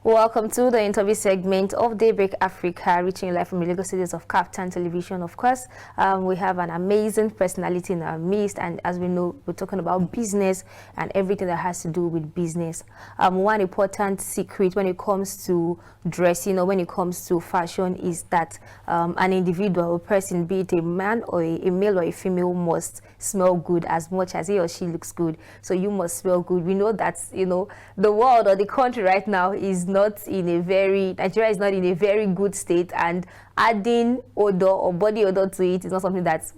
Welcome to the interview segment of Daybreak Africa, reaching you live from the Lagos studios of KAFTAN Television. Of course, we have an amazing personality in our midst, and as we know, we're talking about business and everything that has to do with business. One important secret when it comes to dressing or when it comes to fashion is that an individual person, be it a man or a male or a female, must smell good as much as he or she looks good. So you must smell good. We know that, you know, the world or the country right now is not in a very, Nigeria is not in a very good state, and adding odor or body odor to it is not something that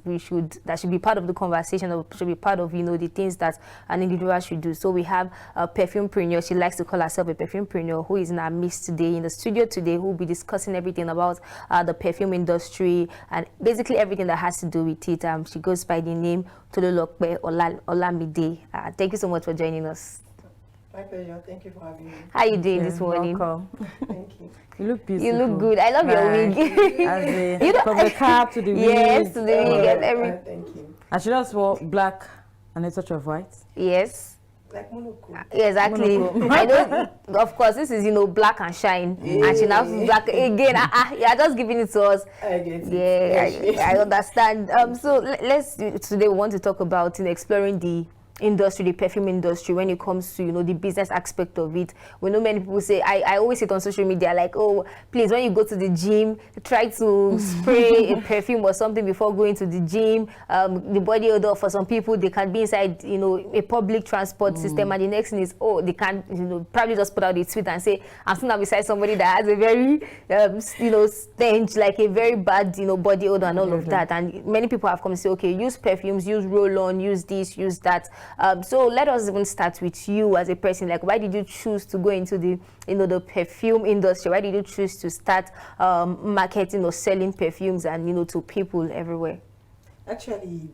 that should be part of the conversation, or should be part of, you know, the things that an individual should do. So we have a Perfumepreneur. She likes to call herself a Perfumepreneur, who is in our midst today, in the studio today, who will be discussing everything about the perfume industry and basically everything that has to do with it. She goes by the name Tolulope Olamide. Thank you so much for joining us. My pleasure. Thank you for having me. How are you doing this morning? Welcome. Thank you. You look beautiful. You look good. I love your wig. You know, from the cap to the wig. Yes, to the wig and everything. Thank you. And she just wore black and a touch of white. Yes. Like monochrome. Exactly. I know. Of course, this is, you know, black and shine, and she now black again. You're just giving it to us. I get it. Yeah, I understand. So let's today we want to talk about, you know, exploring the industry, the perfume industry, when it comes to, you know, the business aspect of it. We know many people say, I always see it on social media, like, oh, please, when you go to the gym, try to spray a perfume or something before going to the gym. The body odor, for some people, they can be inside, you know, a public transport system, and the next thing is, oh, they can, you know, probably just put out a tweet and say, I'm sitting beside somebody that has a very, you know, stench, like a very bad, you know, body odor and all of that. And many people have come and say, okay, use perfumes, use roll-on, use this, use that. So let us even start with you as a person. Like, why did you choose to go into the, you know, the perfume industry? Why did you choose to start marketing or selling perfumes and, you know, to people everywhere? Actually,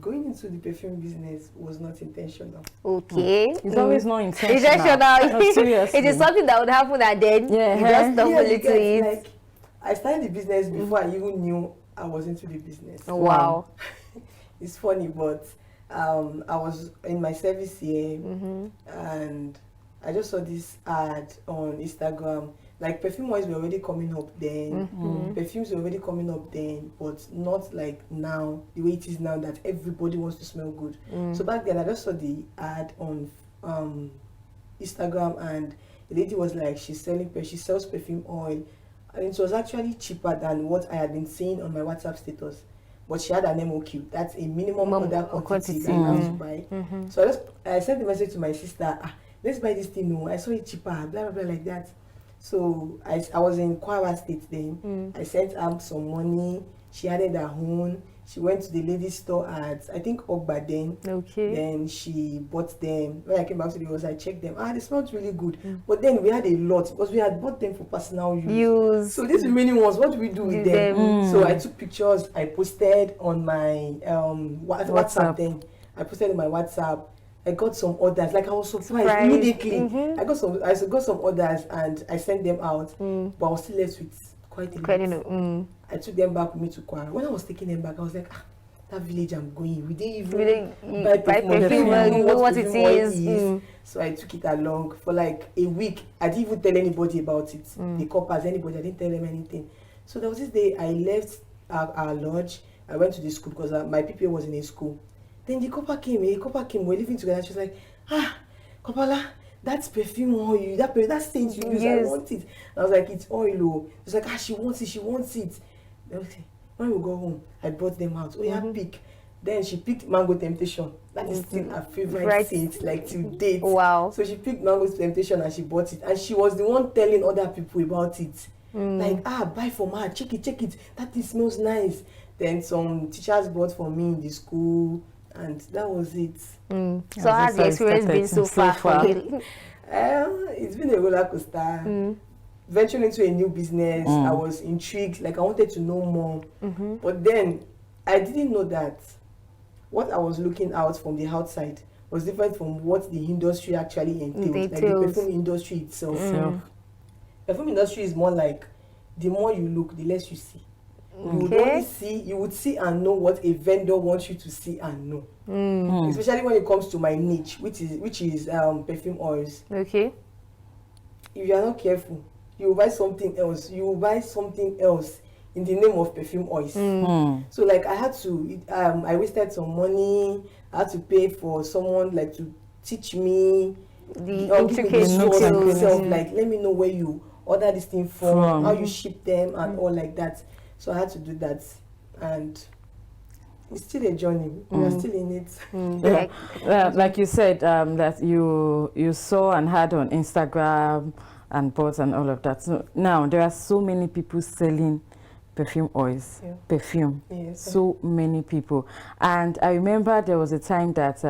going into the perfume business was not intentional. Okay. It's always not intentional. It is something that would happen, and then you just stumble into it. Like, I started the business before I even knew I was into the business. Oh, wow. It's funny, but I was in my service year, and I just saw this ad on Instagram. Like, perfume oils were already coming up then, perfumes were already coming up then, but not like now, the way it is now, that everybody wants to smell good. So back then, I just saw the ad on Instagram, and the lady was like, she sells perfume oil, and it was actually cheaper than what I had been seeing on my WhatsApp status. But she had an MOQ. That's a minimum order quantity that you have to buy. So I sent the message to my sister, let's buy this thing. No, I saw it cheaper, blah, blah, blah, like that. So I was in Kwara State then. I sent her some money. She added her own. She went to the ladies' store at, I think, Ogba then. Okay. Then she bought them. When I came back to the house, I checked them. They smelled really good. But then we had a lot because we had bought them for personal use. So these remaining ones, what do we do with them? So I took pictures. I posted on my WhatsApp then. I posted on my WhatsApp. I got some orders. Like, I was surprised immediately. I got some orders and I sent them out. But I was still left with quite a lot. I took them back with me to Kwara. When I was taking them back, I was like, that village I'm going, we didn't even buy perfume. You know what it is. So I took it along for like a week. I didn't even tell anybody about it. The coppers, anybody, I didn't tell them anything. So there was this day I left our lodge. I went to the school because my PPA was in a school. Then the copper came, we're living together. She was like, Kopala, that's perfume oil, that scent you use, I want it. I was like, it's oil. Oh. It's like, she wants it. Okay. When we go home, I brought them out. Oh, yeah, pick. Then she picked Mango Temptation. That is still her favorite scent, like to date. Wow. So she picked Mango Temptation and she bought it. And she was the one telling other people about it. Like, buy from her, check it. That thing smells nice. Then some teachers bought for me in the school. And that was it. So how has the experience been so far? It's been a roller coaster. Venturing into a new business, I was intrigued, like I wanted to know more. But then I didn't know that what I was looking out from the outside was different from what the industry actually entails, like the perfume industry itself. Perfume industry is more like, the more you look, the less you see. You would see and know what a vendor wants you to see and know. Especially when it comes to my niche, which is perfume oils. Okay. if you are not careful, you will buy something else. You will buy something else in the name of perfume oils. So like I had to, I wasted some money. I had to pay for someone like to teach me the intricate details. Like let me know where you order this thing from, how you ship them, and all like that. So I had to do that, and it's still a journey. We are still in it. Like you said, that you saw and had on Instagram and bought and all of that. So now there are so many people selling perfume oils, perfume. Yes. So many people. And I remember there was a time that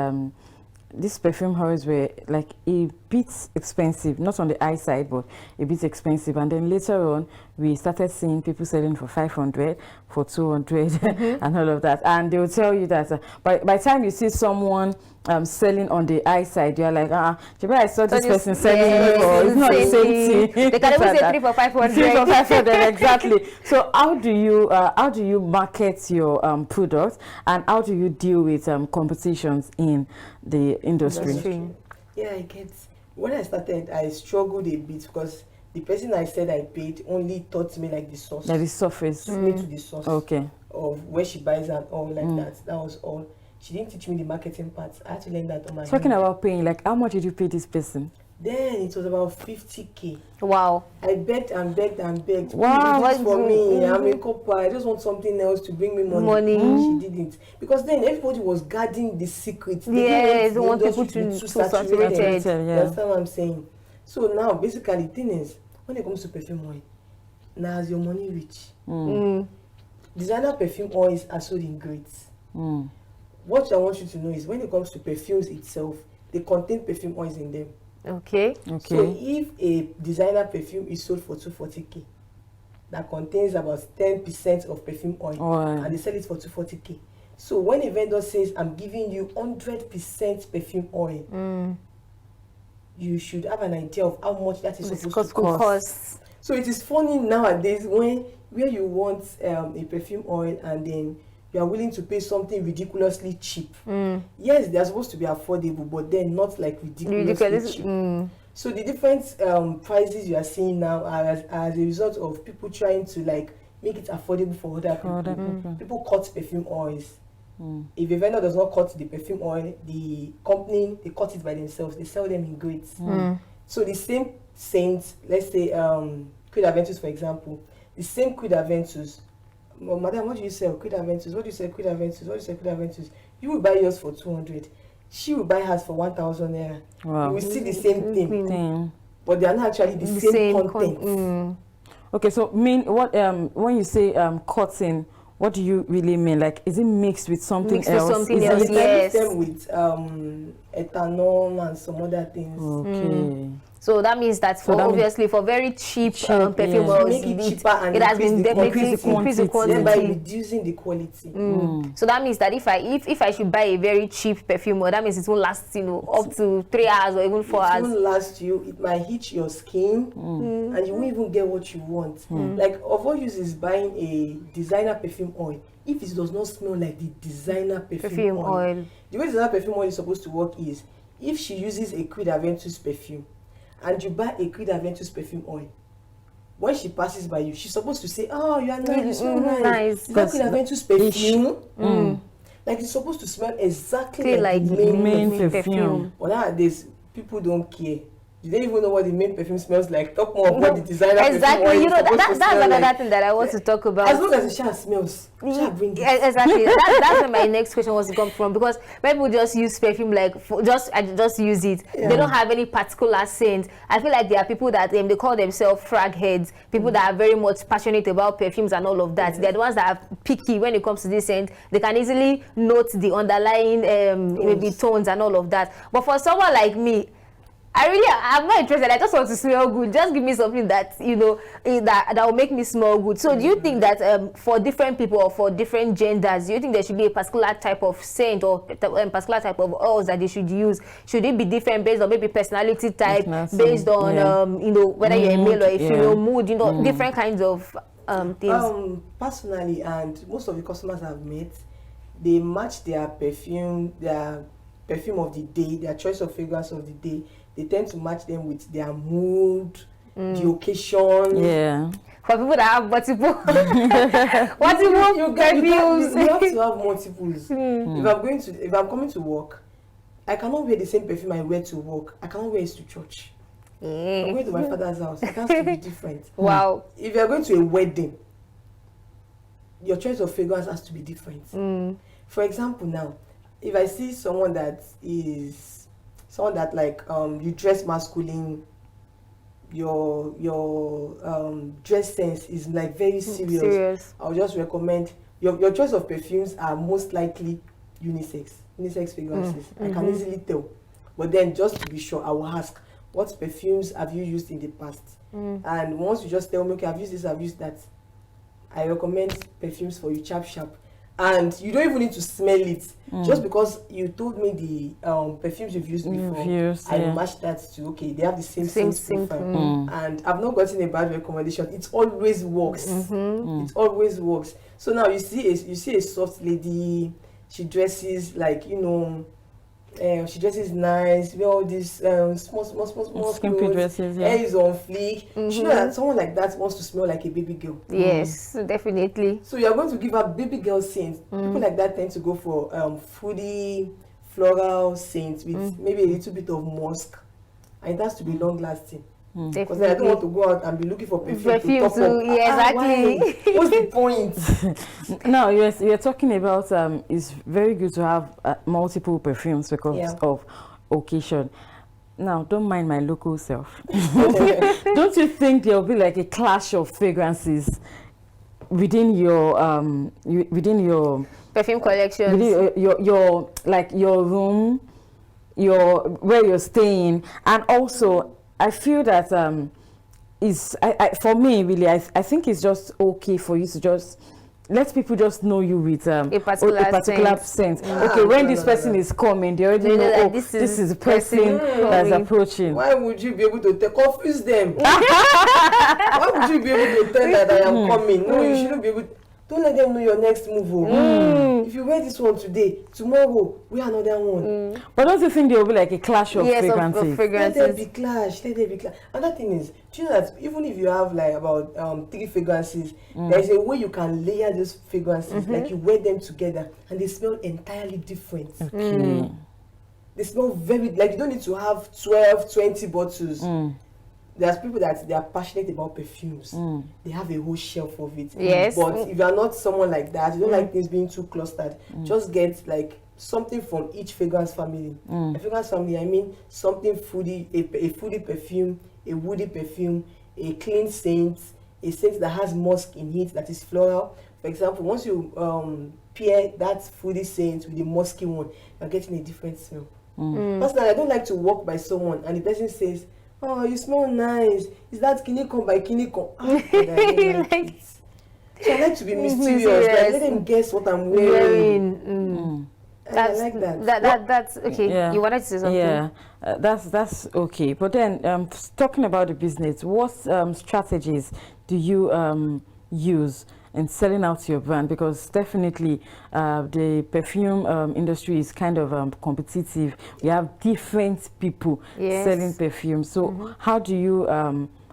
these perfume oils were like a bit expensive, not on the eye side, but a bit expensive. And then later on, we started seeing people selling for 500, for 200, and all of that. And they will tell you that by the time you see someone selling on the eye side, you're like, I saw this person selling it, or it's not the same thing. They can even say 3 for 500. 3 for 500, exactly. So how do you market your products, and how do you deal with competitions in the industry? Yeah, I get. When I started, I struggled a bit because the person I said I paid only taught me like the source. Like the surface. Me to the source. Okay. Of where she buys and all like that. That was all. She didn't teach me the marketing part. I had to learn that on my own. Talking about paying, like how much did you pay this person? Then it was about 50K. Wow. I begged and begged and begged. Wow. Please, for me, I'm a couple. I just want something else to bring me money. She didn't. Because then everybody was guarding the secret. They don't want people to be too saturated. You understand what I'm saying? So now, basically, the thing is, when it comes to perfume oil, now as your money reach, designer perfume oils are sold in grades. What I want you to know is when it comes to perfumes itself, they contain perfume oils in them. Okay. So if a designer perfume is sold for 240K, that contains about 10% of perfume oil, and they sell it for 240K. So when a vendor says, I'm giving you 100% perfume oil, you should have an idea of how much that is supposed to cost. So it is funny nowadays where you want a perfume oil and then you are willing to pay something ridiculously cheap. Yes, they are supposed to be affordable, but then not like ridiculously cheap. So the different prices you are seeing now are as a result of people trying to like make it affordable for other people. People cut perfume oils. If a vendor does not cut the perfume oil, the company, they cut it by themselves. They sell them in grades. So the same scent, let's say Creed Aventus, for example, the same Creed Aventus. Madam, what do you sell? Creed Aventus. What do you sell? Creed Aventus. What do you sell? Creed Aventus. You will buy yours for 200. She will buy hers for 1,000 naira. Wow. You will see the same thing, but they are not actually the same content. Okay, so when you say cotton, what do you really mean? Like, is it mixed with something else? Yes. Them with ethanol and some other things. Okay. So that means that obviously for very cheap perfume oils, make it cheaper and it has been definitely increased the quantity by reducing the quality. So that means that if I should buy a very cheap perfume oil, that means it won't last up to 3 hours or even 4 hours. It won't last you. It might hit your skin, and you won't even get what you want. Like of all use is buying a designer perfume oil. If it does not smell like the designer perfume oil, the way designer perfume oil is supposed to work is if she uses a Creed Aventus perfume, and you buy a Creed Aventus perfume oil, when she passes by you, she's supposed to say, "Oh, you are nice, you smell nice." Is that Creed Aventus perfume? Like it's supposed to smell exactly like the main perfume. But nowadays, people don't care. You don't even know what the main perfume smells like. Talk more about what the designer exactly. perfume oil That's another thing that I want to talk about. As long as the shower smells, bring it. Exactly. That's where my next question was to come from, because people just use perfume like just use it. They don't have any particular scent. I feel like there are people that they call themselves frag heads. People that are very much passionate about perfumes and all of that. They're the ones that are picky when it comes to this scent. They can easily note the underlying maybe tones and all of that. But for someone like me, I'm not interested. I just want to smell good. Just give me something that that will make me smell good. So do you think that for different people or for different genders, do you think there should be a particular type of scent or particular type of oils that they should use? Should it be different based on maybe personality type, based on whether you're a male or a female, mood, different kinds of things? Personally, and most of the customers I've met, they match their perfume of the day, their choice of fragrance of the day. They tend to match them with their mood the occasion. Yeah. For people that have multiple, you have to have multiples. If I'm coming to work, I cannot wear the same perfume I wear to work. I cannot wear it to church. I'm going to my father's house. It has to be different. Wow. If you're going to a wedding, your choice of fragrance has to be different. For example, now, if I see someone that like you dress masculine, your dress sense is like very serious. I'll just recommend your choice of perfumes are most likely unisex fragrances. I can easily tell. But then just to be sure, I will ask, what perfumes have you used in the past? And once you just tell me, okay, I've used this, I've used that, I recommend perfumes for you, sharp. And you don't even need to smell it. Just because you told me the perfumes you've used before, I matched that to, okay, they have the same profile. And I've not gotten a bad recommendation. It always works. It always works. So now you see a soft lady, she dresses like, she dresses nice, wear all these small skimpy dresses, hair is on fleek. You know that someone like that wants to smell like a baby girl. Yes, definitely. So you're going to give her baby girl scent. People like that tend to go for fruity, floral scents with maybe a little bit of musk, and it has to be long lasting. Because I don't want to go out and be looking for perfume to top up. Yeah, exactly. What's the point? Now, yes, you're talking about it's very good to have multiple perfumes because of occasion. Now, don't mind my local self. Don't you think there'll be like a clash of fragrances within your perfume collections? Within your room, where you're staying, and also I feel that for me really, I think it's just okay for you to just let people just know you with a particular scent. Okay, when this person is coming, they already know, this is the person that's approaching. Why would you be able to confuse them? Why would you be able to tell that I am coming? No, you shouldn't be able to. Don't let them know your next move. If you wear this one today, tomorrow wear another one. But don't you think there will be like a clash of fragrances? Of fragrances? Let there be clash. Another thing is, do you know that even if you have like about 3 fragrances, there is a way you can layer those fragrances, like you wear them together and they smell entirely different. They smell very, like you don't need to have 12, 20 bottles. There's people that they are passionate about perfumes. They have a whole shelf of it. Yes. But if you are not someone like that, you don't like things being too clustered, just get like something from each fragrance family. A fragrance family, I mean something foodie, a foodie perfume, a woody perfume, a clean scent, a scent that has musk in it that is floral. For example, once you pair that foodie scent with the musky one, you're getting a different smell. Personally, I don't like to walk by someone and the person says, "Oh, you smell nice. Is that Kinikon by Kinikon?" So I like to be mysterious. Like, let them guess what I'm wearing. That's, I like that. That's okay. Yeah. You wanted to say something? Yeah, that's okay. But then, talking about the business, what strategies do you use in selling out your brand? Because definitely the perfume industry is kind of competitive. We have different people selling perfume. So how do you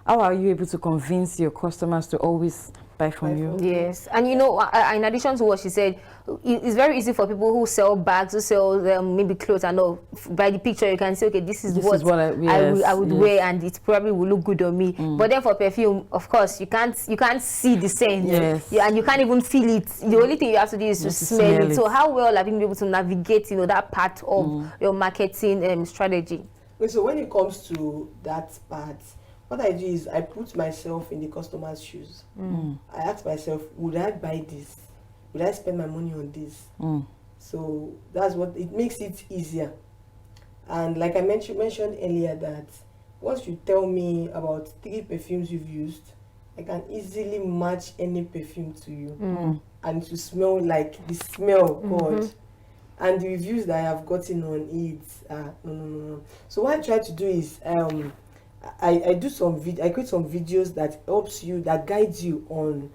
how are you able to convince your customers to always buy from you? Yes, and in addition to what she said, it's very easy for people who sell bags, who sell maybe clothes, and all. By the picture you can say, okay, this is what I would wear, and it probably will look good on me. But then for perfume, of course, you can't see the scent, and you can't even feel it. The only thing you have to do is to smell it. So how well have you been able to navigate that part of your marketing strategy? So when it comes to that part, what I do is I put myself in the customer's shoes. I ask myself, would I buy this? Would I spend my money on this? So that's what it makes it easier. And like I mentioned earlier, that once you tell me about 3 perfumes you've used, I can easily match any perfume to you, and to smell like the smell, God. And the reviews that I have gotten on it, no. So what I try to do is I create some videos that helps you, that guides you on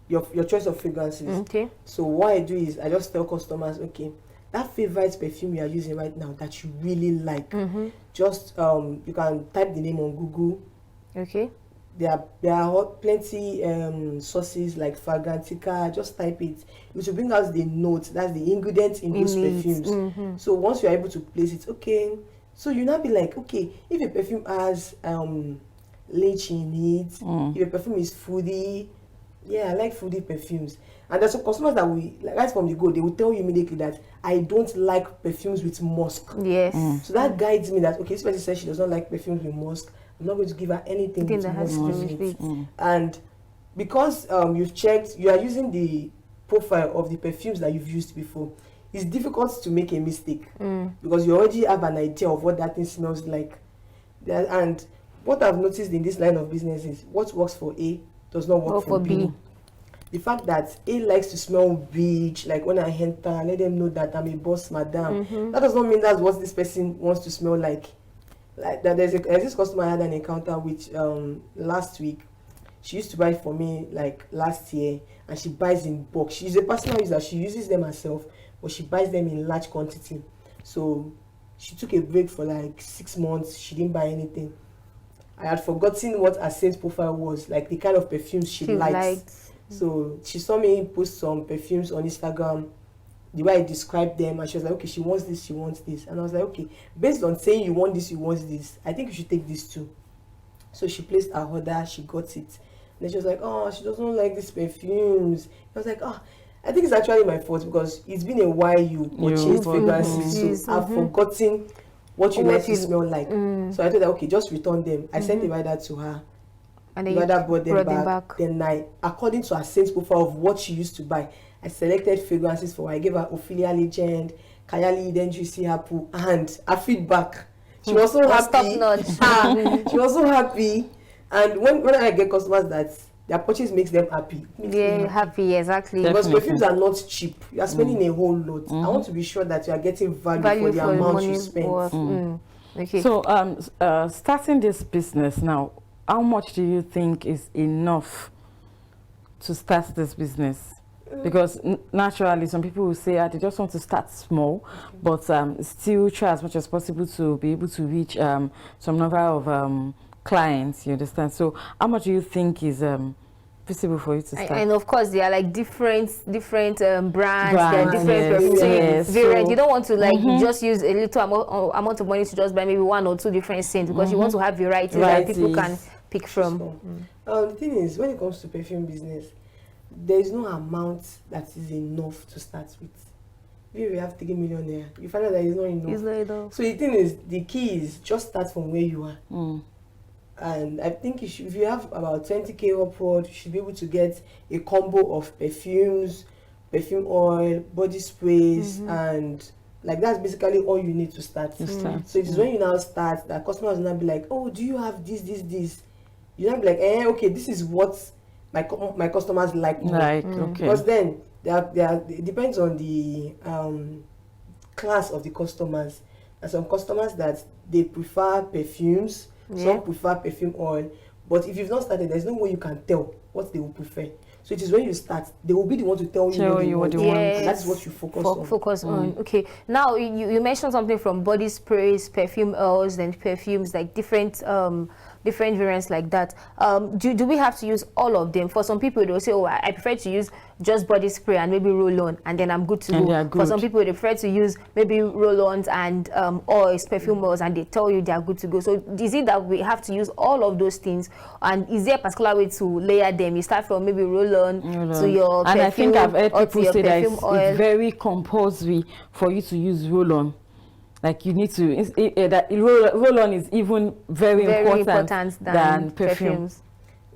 your choice of fragrances. Okay. So what I do is I just tell customers, okay, that favorite perfume you are using right now that you really like, just you can type the name on Google. Okay. There are plenty sources like Fragrantica. Just type it. You should bring out the notes. That's the ingredients in those perfumes. So once you are able to place it, okay. So you now be like, okay, if a perfume has lychee in it, if a perfume is foodie, yeah, I like foodie perfumes. And there's some customers that right from the go, they will tell you immediately that I don't like perfumes with musk. Yes. So that guides me that, okay, this person says she does not like perfumes with musk. I'm not going to give her anything with musk in it. And because you've checked, you are using the profile of the perfumes that you've used before, it's difficult to make a mistake because you already have an idea of what that thing smells like. And what I've noticed in this line of business is what works for A does not work for B. The fact that A likes to smell rich, like when I enter, let them know that I'm a boss madam. That does not mean that's what this person wants to smell like. Like that, there's this customer I had an encounter with last week. She used to buy for me like last year, and she buys in bulk. She's a personal user. She uses them herself, but she buys them in large quantity. So she took a break for like 6 months. She didn't buy anything. I had forgotten what her sales profile was, like the kind of perfumes she likes. So she saw me post some perfumes on Instagram, the way I described them, and she was like, okay, she wants this, she wants this. And I was like, okay, based on saying you want this, you want this, I think you should take this too. So she placed her order, she got it. And then she was like, oh, she doesn't like these perfumes. I was like, oh, I think it's actually my fault because it's been a while you purchased fragrances, so I've forgotten what you like to smell like. So I told her, okay, just return them. I sent the rider to her. And the rider brought them back. Then according to her sales profile of what she used to buy, I selected fragrances for her. I gave her Ophelia Legend, Kayali, then Juicy Apple, and her feedback. She was so happy. She was so happy. And when I get customers that their purchase makes them happy. Happy, exactly. Because perfumes are not cheap. You are spending a whole lot. I want to be sure that you are getting value for the amount you spend. Okay. So, starting this business now, how much do you think is enough to start this business? Because naturally, some people will say they just want to start small, but still try as much as possible to be able to reach some number of clients, you understand? So how much do you think is possible for you to start? And of course, there are like different brands, there are different perfumes. You don't want to like just use a little amount of money to just buy maybe 1 or 2 different scents, because you want to have variety that people can pick from. The thing is, when it comes to perfume business, there is no amount that is enough to start with. If you have 3 million naira, you find out that it's not enough. It's not enough. So the thing is, the key is just start from where you are. And I think if you have about 20k upward, you should be able to get a combo of perfumes, perfume oil, body sprays, and like that's basically all you need to start. So it is when you now start that customers will now be like, oh, do you have this? You now be like, okay, this is what my customers like more. Okay. Because then it depends on the class of the customers. And some customers that they prefer perfumes, some prefer perfume oil. But if you've not started, there's no way you can tell what they will prefer. So it is when you start, they will be the one to tell you what they want. And that's what you focus on. Okay. Now you mentioned something from body sprays, perfume oils, then perfumes, like different variants like that. Do we have to use all of them? For some people, they'll say, oh, I prefer to use just body spray and maybe roll-on, and then I'm good to go. For some people, they prefer to use maybe roll-ons and oils, perfume oils, and they tell you they are good to go. So is it that we have to use all of those things? And is there a particular way to layer them? You start from maybe roll-on to your perfume, and I think I've heard people say that it's very compulsory for you to use roll-on. Like you need to, that roll-on is even very important than perfumes.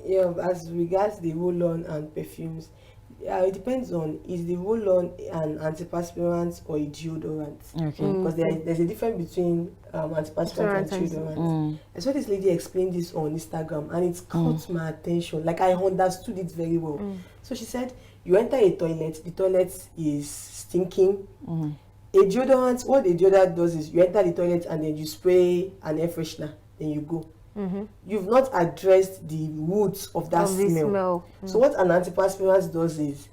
Yeah, as regards the roll-on and perfumes, it depends on, is the roll-on an antiperspirant or a deodorant? Okay. Because there's a difference between antiperspirant and deodorant. I saw this lady explain this on Instagram, and it caught my attention. Like I understood it very well. So she said, you enter a toilet, the toilet is stinking. A deodorant, what a deodorant does is you enter the toilet and then you spray an air freshener, then you go. You've not addressed the roots of that smell. So what an antiperspirant does is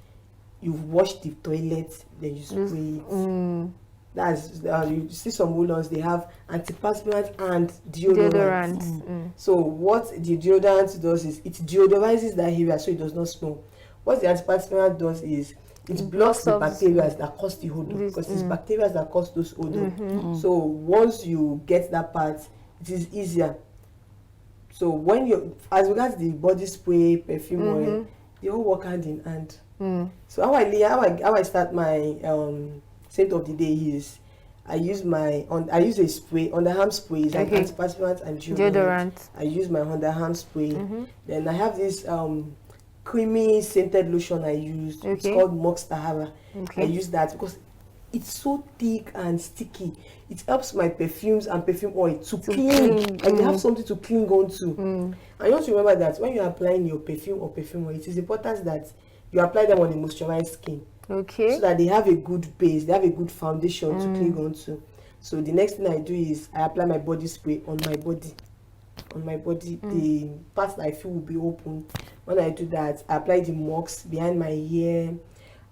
you wash the toilet, then you spray it. That's you see some roll-ons, they have antiperspirant and deodorant. So what the deodorant does is it deodorizes that area so it does not smell. What the antiperspirant does is it blocks the bacteria that cause the odor, because it's bacteria that cause those odor. So once you get that part, it is easier. So when you, as regards the body spray, perfume oil, they all work hand in hand. So how I start my scent of the day is I use a spray, underarm spray, like antiperspirant and deodorant. I use my underarm spray. Then I have this creamy scented lotion I use. It's called Mox Tahara. I use that because it's so thick and sticky. It helps my perfumes and perfume oil to cling. Like they have something to cling on to. And you have to remember that when you're applying your perfume or perfume oil, it is important that you apply them on a moisturized skin. So that they have a good base, they have a good foundation to cling on to. So the next thing I do is I apply my body spray on my body. The parts that I feel will be open. When I do that, I apply the Mox behind my ear,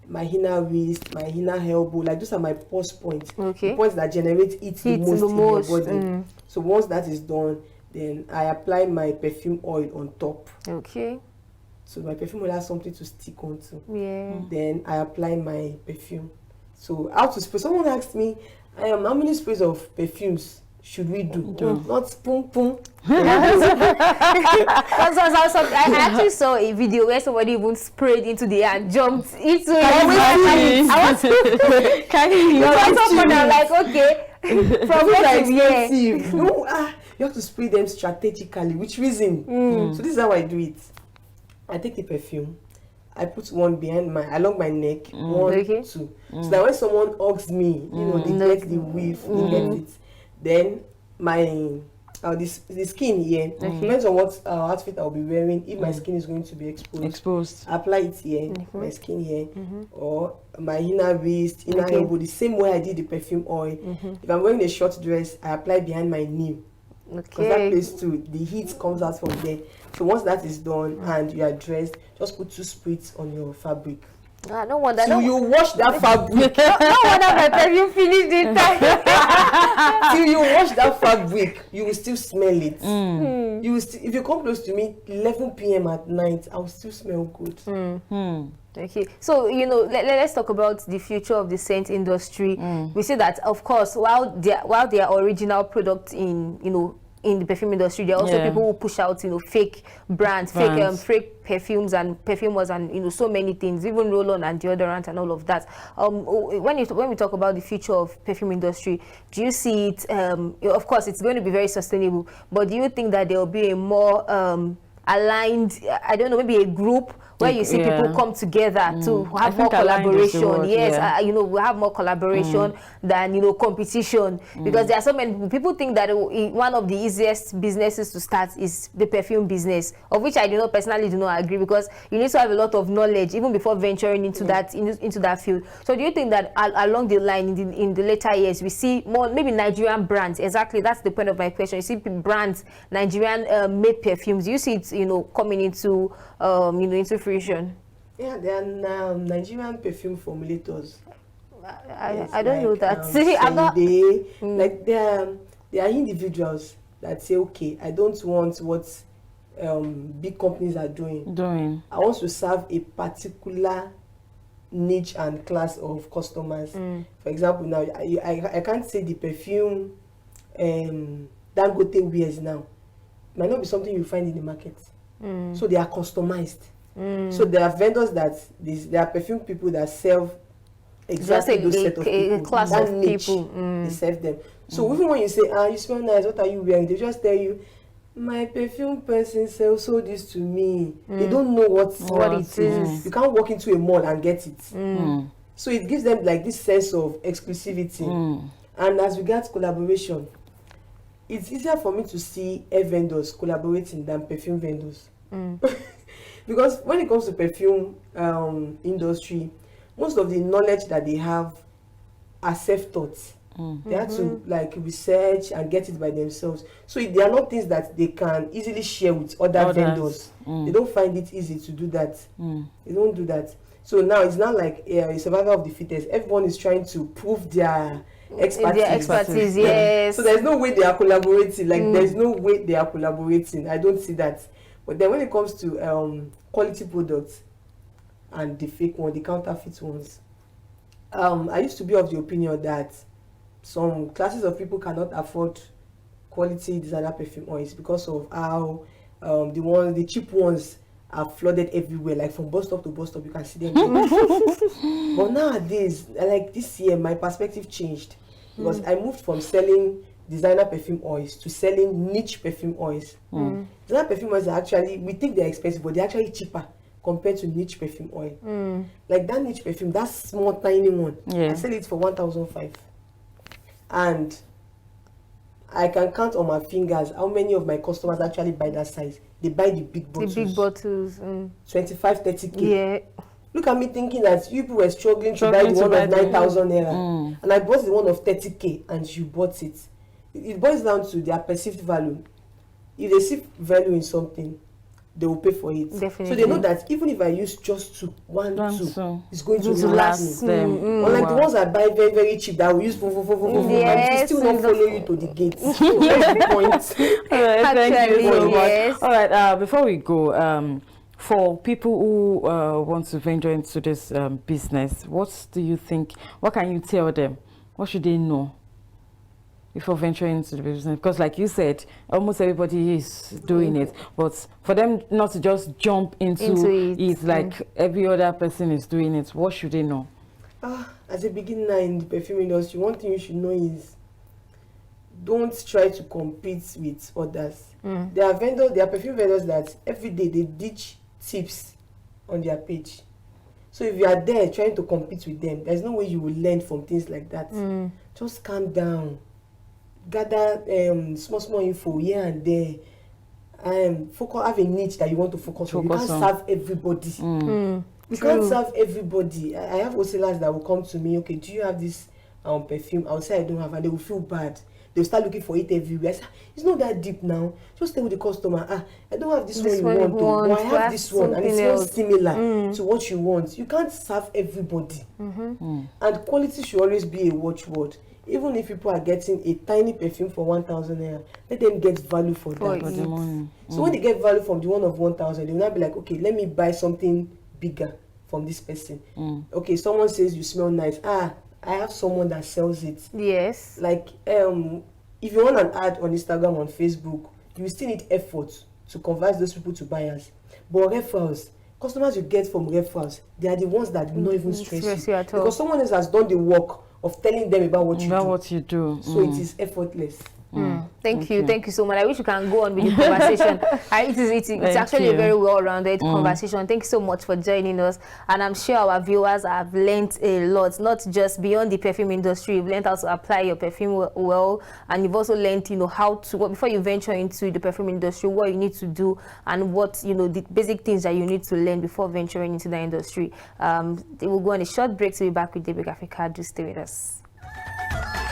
my inner wrist, my inner elbow. Like those are my pulse points. The points that generate heat the most in your body. So once that is done, then I apply my perfume oil on top. So my perfume oil has something to stick onto. Then I apply my perfume. So how to spray? Someone asked me, how many sprays of perfumes should we do? Not boom boom. I actually saw a video where somebody even sprayed into the air and jumped into it. I'm like, okay, from what expensive. No, you have to spray them strategically. Which reason? So this is how I do it. I take the perfume, I put one along my neck, 1, 2. So that when someone hugs me, you know, they get the whiff, they get it. Then my the skin here, depends on what outfit I'll be wearing. If my skin is going to be exposed, I apply it here, my skin here, or my inner wrist, inner elbow, the same way I did the perfume oil. If I'm wearing a short dress, I apply behind my knee. Because that place too, the heat comes out from there. So once that is done and you are dressed, just put 2 sprays on your fabric. No wonder. So you wash that fabric. No wonder my perfume finished in time. Till you wash that fabric, you will still smell it. You will still, if you come close to me 11 p.m. at night, I will still smell good. Okay, so you know, let's talk about the future of the scent industry. We see that, of course, while there are original products in the perfume industry, there are also people who push out fake brands. Fake perfumes and perfumers and so many things, even roll-on and deodorant and all of that. When we talk about the future of perfume industry, do you see it? Of course, it's going to be very sustainable, but do you think that there will be a more aligned, I don't know, maybe a group where you see people come together to have more collaboration? Yes, we have more collaboration than competition, because there are so many people think that one of the easiest businesses to start is the perfume business, of which I personally do not agree, because you need to have a lot of knowledge even before venturing into that field. So do you think that along the line in the later years we see more maybe Nigerian brands? Exactly, that's the point of my question. You see brands, Nigerian made perfumes. Do you see it coming into into fruition? Yeah, there are Nigerian perfume formulators. I don't know that. See, I'm not. Like there are individuals that say, okay, I don't want what big companies are doing. I want to serve a particular niche and class of customers. For example, now I can't say the perfume Dangote wears now might not be something you find in the market. So they are customized. So there are vendors there are perfume people that serve exactly those set of people. Class of people. They serve them. So even when you say, you smell nice, what are you wearing? They just tell you, my perfume person sold this to me. They don't know what it is. You can't walk into a mall and get it. So it gives them like this sense of exclusivity. And as regards collaboration, it's easier for me to see hair vendors collaborating than perfume vendors. Because when it comes to perfume industry, most of the knowledge that they have are self-taught. They have to research and get it by themselves. So they are not things that they can easily share with other vendors. They don't find it easy to do that. They don't do that. So now it's not like a survival of the fittest. Everyone is trying to prove their expertise. Their expertise, yes. So there's no way they are collaborating. Like there's no way they are collaborating. I don't see that. But then when it comes to quality products and the fake one, the counterfeit ones, I used to be of the opinion that some classes of people cannot afford quality designer perfume oils because of how the cheap ones are flooded everywhere, like from bus stop to bus stop you can see them. But nowadays, like this year, my perspective changed because I moved from selling designer perfume oils to selling niche perfume oils. Designer perfume oils are actually, we think they're expensive, but they're actually cheaper compared to niche perfume oil. Like that niche perfume, that small tiny one, I sell it for 1,500, and I can count on my fingers how many of my customers actually buy that size. They buy the big bottles. The big bottles. 25, 30K. Yeah. Look at me thinking that you people were struggling to buy the one of 9,000 naira. And I bought the one of 30K and you bought it. It boils down to their perceived value. If they see value in something, they will pay for it. Definitely. So they know that even if I use just one, two, it's going to last me. them. Unlike the ones I buy very, very cheap that I will use and still not follow you to the gate. So that's the point. All right, thank you so yes. much. All right, before we go, for people who want to venture into this business, what do you think? What can you tell them? What should they know before venturing into the business? Because like you said, almost everybody is doing it, but for them not to just jump into it like every other person is doing it, what should they know? As a beginner in the perfume industry, one thing you should know is don't try to compete with others. There are perfume vendors that every day they ditch tips on their page. So if you are there trying to compete with them, there's no way you will learn from things like that. Just calm down. Gather small info here and there. Have a niche that you want to focus on. You can't serve everybody. You can't serve everybody. I have wholesalers that will come to me, okay, do you have this perfume? I'll say I don't have, and they will feel bad. They'll start looking for it everywhere. I say, it's not that deep now. Just stay with the customer. I don't have this one you want, but I have this one, and it's not similar to what you want. You can't serve everybody. And quality should always be a watchword. Even if people are getting a tiny perfume for 1,000 naira, let them get value for that. So when they get value from the one of 1,000, they will not be like, okay, let me buy something bigger from this person. Okay, someone says you smell nice. I have someone that sells it. Yes. Like, if you want an ad on Instagram, on Facebook, you still need effort to convert those people to buyers. But referrals, customers you get from referrals, they are the ones that do not even stress you at all. Because someone else has done the work of telling them about what you do. So it is effortless. Thank you so much. I wish you can go on with the conversation. It's actually a very well-rounded conversation. Thank you so much for joining us, and I'm sure our viewers have learned a lot, not just beyond the perfume industry. You've learned how to apply your perfume well, and you've also learned, how to, before you venture into the perfume industry, what you need to do, and what, the basic things that you need to learn before venturing into the industry. They will go on a short break to be back with Daybreak Africa. Do stay with us.